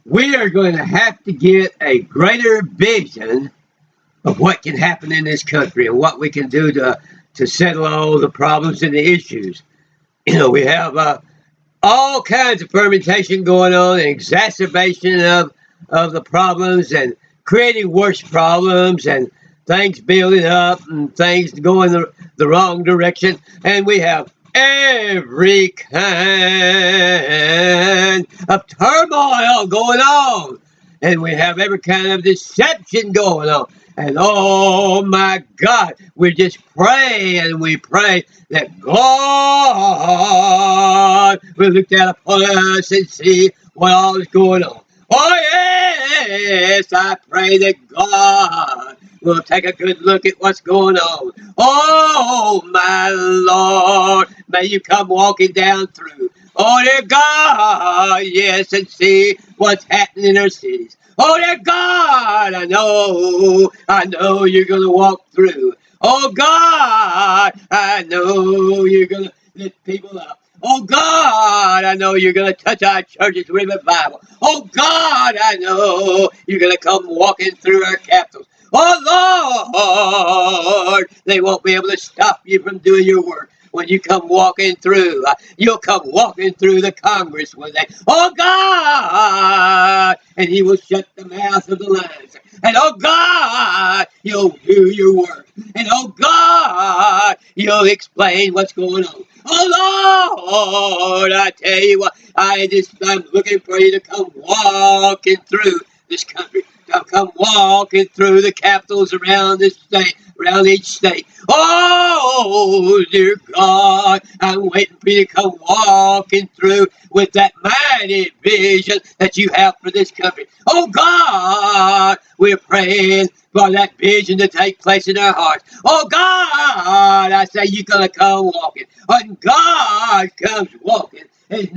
we are going to have to get a greater vision of what can happen in this country and what we can do to settle all the problems and the issues. We have all kinds of fermentation going on, and exacerbation of the problems, and creating worse problems, and things building up and things going the wrong direction. And we have every kind of turmoil going on. And we have every kind of deception going on. And oh my God, we just pray and we pray that God will look down upon us and see what all is going on. Oh yes, I pray that God will take a good look at what's going on. Oh my Lord, may you come walking down through. Oh dear God, yes, and see what's happening in our cities. Oh dear God, I know you're going to walk through. Oh God, I know you're going to lift people up. Oh God, I know you're going to touch our churches with revival. Oh God, I know you're going to come walking through our capitals. Oh Lord, they won't be able to stop you from doing your work. When you come walking through, you'll come walking through the Congress one day. Oh God, and He will shut the mouth of the lions. And oh God, you'll do your work. And oh God, you'll explain what's going on. Oh Lord, I tell you what, I'm looking for you to come walking through this country. Come walking through the capitals around this state, around each state. Oh, dear God, I'm waiting for you to come walking through with that mighty vision that you have for this country. Oh, God, we're praying for that vision to take place in our hearts. Oh, God, I say you're going to come walking. When God comes walking, there's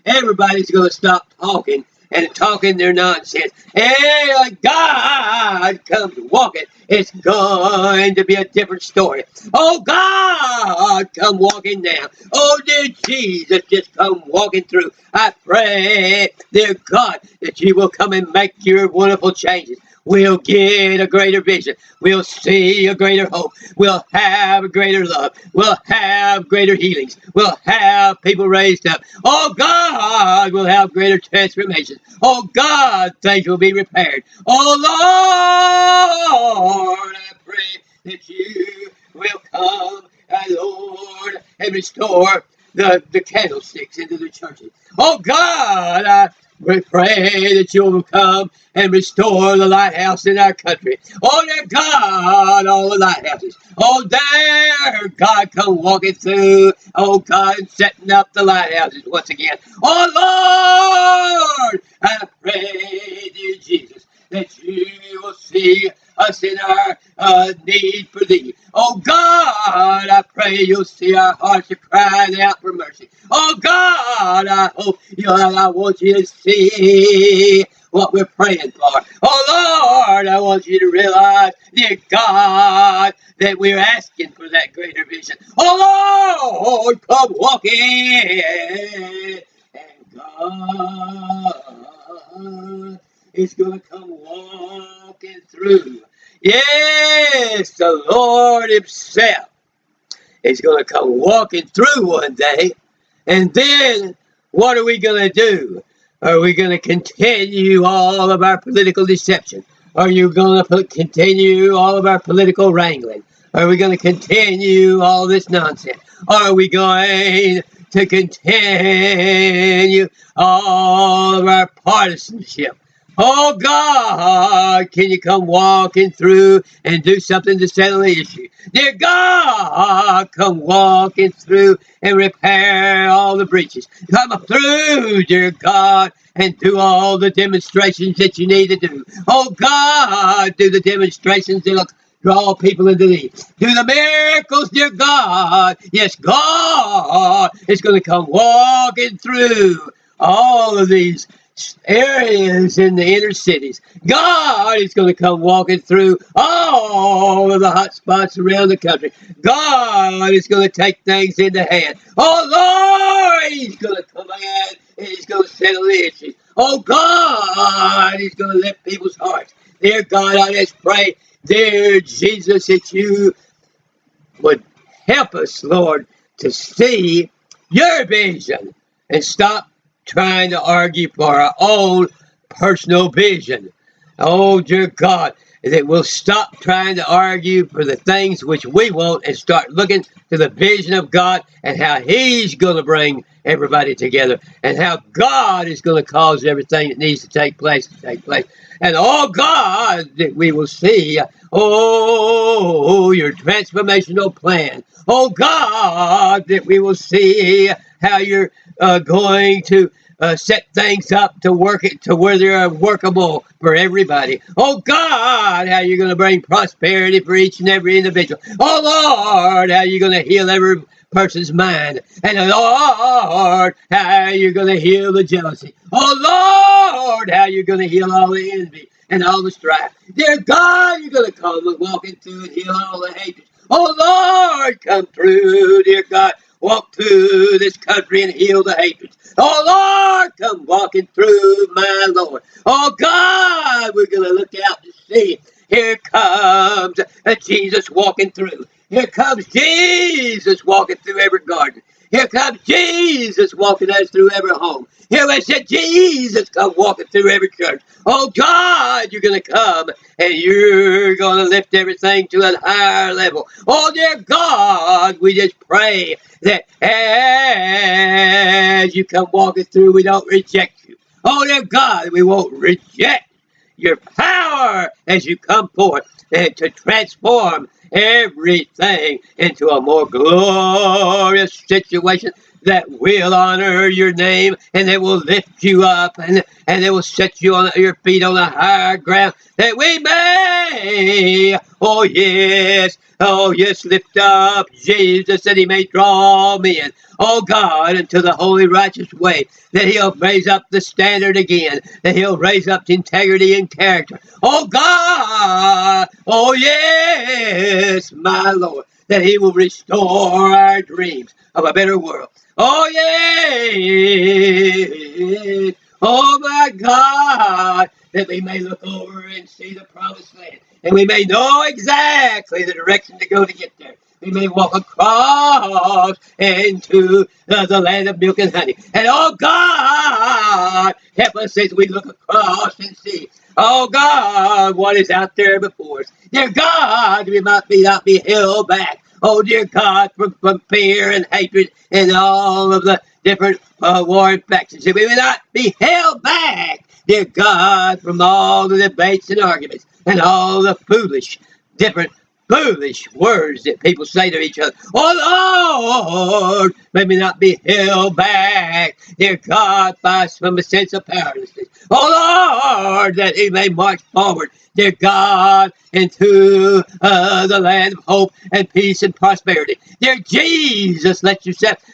everybody's going to stop talking and talking their nonsense. And God comes walking, it's going to be a different story. Oh God, come walking now. Oh dear Jesus, just come walking through. I pray, dear God, that you will come and make your wonderful changes. We'll get a greater vision. We'll see a greater hope. We'll have a greater love. We'll have greater healings. We'll have people raised up. Oh God, we'll have greater transformation. Oh God, things will be repaired. Oh Lord, I pray that you will come, Lord, and restore the candlesticks into the churches. Oh God, we pray that you will come and restore the lighthouse in our country. Oh, dear God, all the lighthouses. Oh, dear God, come walking through. Oh, God, and setting up the lighthouses once again. Oh, Lord, I pray, dear Jesus, that you will see us in our need for thee. Oh God, I pray you'll see our hearts are crying out for mercy. Oh God, I want you to see what we're praying for. Oh Lord, I want you to realize, dear God, that we're asking for that greater vision. Oh Lord, come walking, and God is going to come walking through. Yes, the Lord Himself is going to come walking through one day. And then what are we going to do? Are we going to continue all of our political deception? Are you going to continue all of our political wrangling? Are we going to continue all this nonsense? Are we going to continue all of our partisanship? Oh God, can you come walking through and do something to settle the issue? Dear God, come walking through and repair all the breaches. Come through, dear God, and do all the demonstrations that you need to do. Oh God, do the demonstrations that'll draw people into thee. Do the miracles, dear God. Yes, God is going to come walking through all of these areas in the inner cities. God is going to come walking through all of the hot spots around the country. God is going to take things into hand. Oh Lord, He's going to come in and He's going to settle the issues. Oh God, He's going to lift people's hearts. Dear God, I just pray, dear Jesus, that you would help us, Lord, to see your vision and stop trying to argue for our own personal vision. Oh, dear God, that we'll stop trying to argue for the things which we want and start looking to the vision of God and how He's going to bring everybody together and how God is going to cause everything that needs to take place to take place. And oh God, that we will see, oh, your transformational plan. Oh God, that we will see how you're going to set things up to work it to where they're workable for everybody. Oh God, how you're going to bring prosperity for each and every individual. Oh Lord, how you're going to heal every person's mind. And Lord, how you're going to heal the jealousy. Oh Lord, how you're going to heal all the envy and all the strife. Dear God, you're going to come and walk into and heal all the hatred. Oh Lord, come through, dear God. Walk through this country and heal the hatred. Oh Lord, come walking through, my Lord. Oh God, we're going to look out to see. Here comes Jesus walking through. Here comes Jesus walking through every garden. Here comes Jesus walking us through every home. Here we said Jesus come walking through every church. Oh God, you're going to come and you're going to lift everything to a higher level. Oh dear God, we just pray that as you come walking through, we don't reject you. Oh dear God, we won't reject your power as you come forth and to transform everything into a more glorious situation that will honor your name and that will lift you up and it will set you on your feet on a higher ground that we may, oh yes, lift up Jesus that he may draw men, oh God, into the holy righteous way, that he'll raise up the standard again, that he'll raise up integrity and character. Oh God, oh yes, my Lord, that he will restore our dreams of a better world. Oh yes, oh my God, that we may look over and see the promised land, and we may know exactly the direction to go to get there. We may walk across into the land of milk and honey. And oh God, help us as we look across and see. Oh God, what is out there before us? Dear God, we might not be held back. Oh dear God, from fear and hatred and all of the different warring factions. We may not be held back, dear God, from all the debates and arguments and all the different foolish words that people say to each other. Oh Lord, may we not be held back, dear God, from a sense of powerlessness. Oh Lord, that he may march forward, dear God, into the land of hope and peace and prosperity. Dear Jesus, let yourself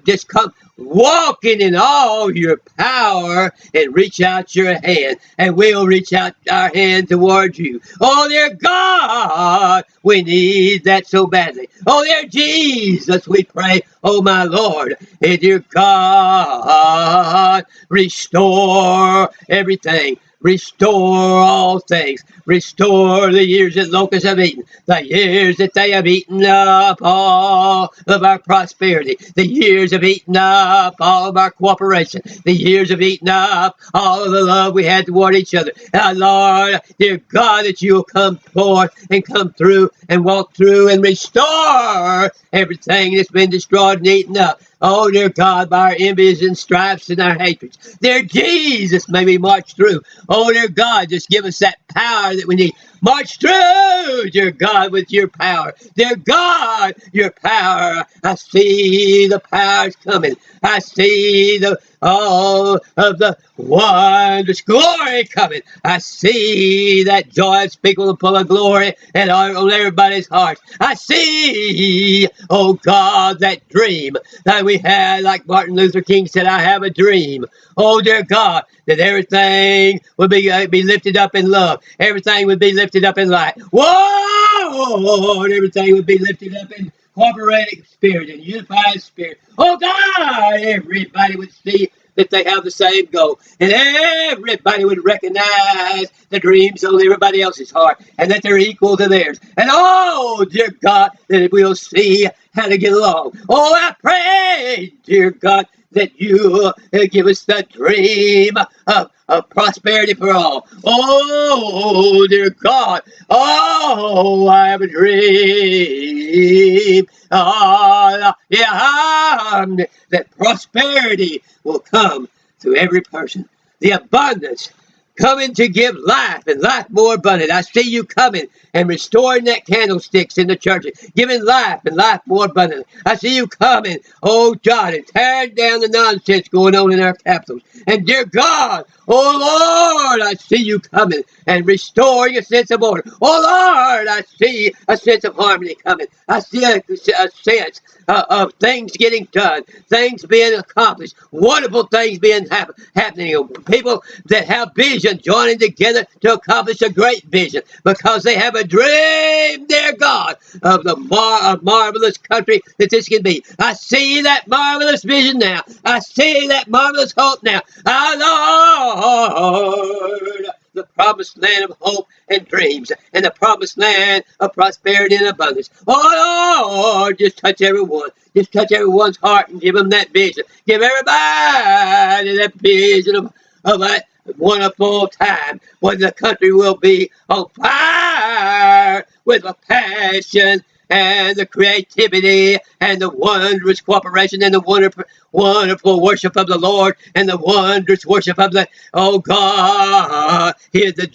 just come walking in all your power and reach out your hand, and we'll reach out our hand towards you. Oh, dear God, we need that so badly. Oh, dear Jesus, we pray, oh, my Lord, and dear God, restore everything. Restore all things. Restore the years that locusts have eaten. The years that they have eaten up all of our prosperity. The years have eaten up all of our cooperation. The years have eaten up all of the love we had toward each other. Lord, dear God, that you'll come forth and come through and walk through and restore everything that's been destroyed and eaten up. Oh, dear God, by our envies and stripes and our hatreds. Dear Jesus, may we march through. Oh, dear God, just give us that power that we need. March through, dear God, with your power. Dear God, your power. I see the powers coming. I see all of the wondrous glory coming. I see that joy unspeakable full of glory and on everybody's hearts. I see, oh God, that dream that we had, like Martin Luther King said, I have a dream. Oh, dear God, that everything would be lifted up in love. Everything would be lifted up in light. Whoa! And everything would be lifted up in cooperating spirit and unified spirit. Oh, God, everybody would see that they have the same goal. And everybody would recognize the dreams on everybody else's heart and that they're equal to theirs. And oh, dear God, that we'll see how to get along. Oh, I pray, dear God, that you give us the dream of prosperity for all. Oh, dear God. Oh, I have a dream. That prosperity will come to every person. The abundance coming to give life and life more abundant. I see you coming and restoring that candlesticks in the churches, giving life and life more abundant. I see you coming, oh God, and tearing down the nonsense going on in our capitals. And dear God, oh Lord, I see you coming and restoring a sense of order. Oh Lord, I see a sense of harmony coming. I see a sense of things getting done, things being accomplished, wonderful things being happening. People that have vision joining together to accomplish a great vision because they have a dream, dear God, of the marvelous country that this can be. I see that marvelous vision now. I see that marvelous hope now. Our Lord, the promised land of hope and dreams, and the promised land of prosperity and abundance. Oh Lord, just touch everyone. Just touch everyone's heart and give them that vision. Give everybody that vision of that wonderful time when the country will be on fire with the passion and the creativity and the wondrous cooperation and the wonderful worship of the Lord and the wondrous worship of the, oh God, here's the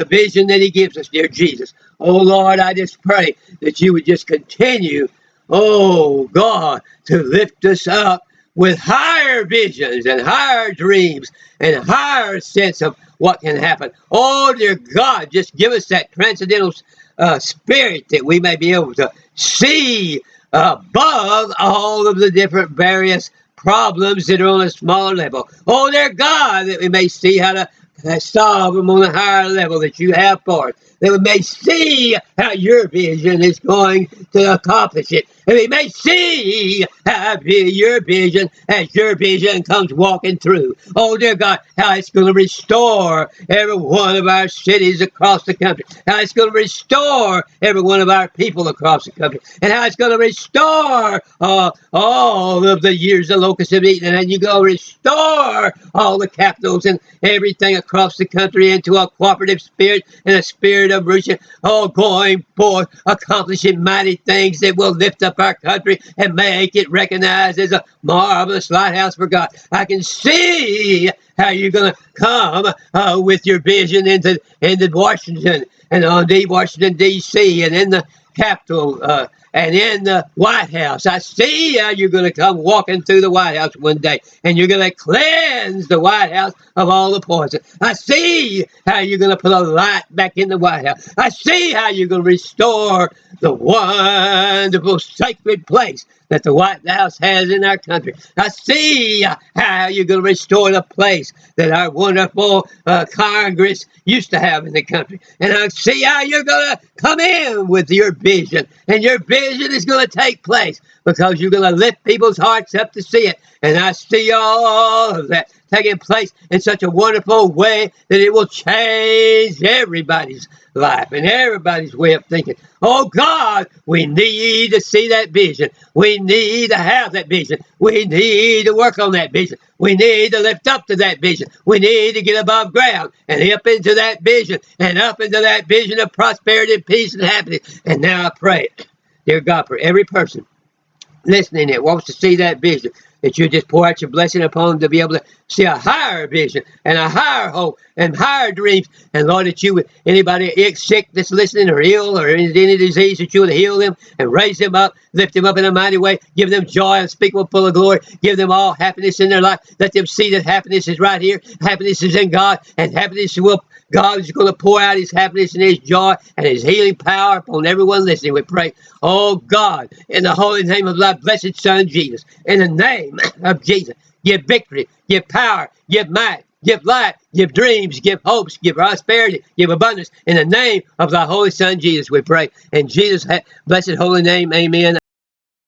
vision that he gives us, dear Jesus. Oh Lord, I just pray that you would just continue, oh God, to lift us up with higher visions and higher dreams and higher sense of what can happen. Oh dear God, just give us that transcendental spirit that we may be able to see above all of the different various problems that are on a smaller level. Oh dear God, that we may see how to solve them on a higher level that you have for us. That we may see how your vision is going to accomplish it. And we may see how your vision, as your vision comes walking through. Oh, dear God, how it's going to restore every one of our cities across the country. How it's going to restore every one of our people across the country. And how it's going to restore all of the years the locusts have eaten. And you're going to restore all the capitals and everything across the country into a cooperative spirit and a spirit of rooting, going forth, accomplishing mighty things that will lift up our country and make it recognized as a marvelous lighthouse for God. I can see how you're going to come with your vision into Washington and on Washington, D.C. and in the Capitol and in the White House. I see how you're going to come walking through the White House one day, and you're going to cleanse the White House of all the poison. I see how you're going to put a light back in the White House. I see how you're going to restore the wonderful sacred place that the White House has in our country. I see how you're going to restore the place that our wonderful Congress used to have in the country. And I see how you're going to come in with your vision. And your vision is going to take place because you're going to lift people's hearts up to see it. And I see all of that taking place in such a wonderful way that it will change everybody's life and everybody's way of thinking. Oh God, we need to see that vision. We need to have that vision. We need to work on that vision. We need to lift up to that vision. We need to get above ground and up into that vision and up into that vision of prosperity, peace, and happiness. And now I pray, dear God, for every person listening that wants to see that vision, that you just pour out your blessing upon them to be able to see a higher vision and a higher hope and higher dreams. And Lord, that you would, anybody sick that's listening or ill or any disease, that you would heal them and raise them up, lift them up in a mighty way, give them joy unspeakable, full of glory, give them all happiness in their life. Let them see that happiness is right here, happiness is in God, and happiness will, God is going to pour out his happiness and his joy and his healing power upon everyone listening. We pray, oh God, in the holy name of thy blessed Son, Jesus, in the name of Jesus, give victory, give power, give might, give light, give dreams, give hopes, give prosperity, give abundance. In the name of thy holy Son, Jesus, we pray. In Jesus' blessed holy name, amen.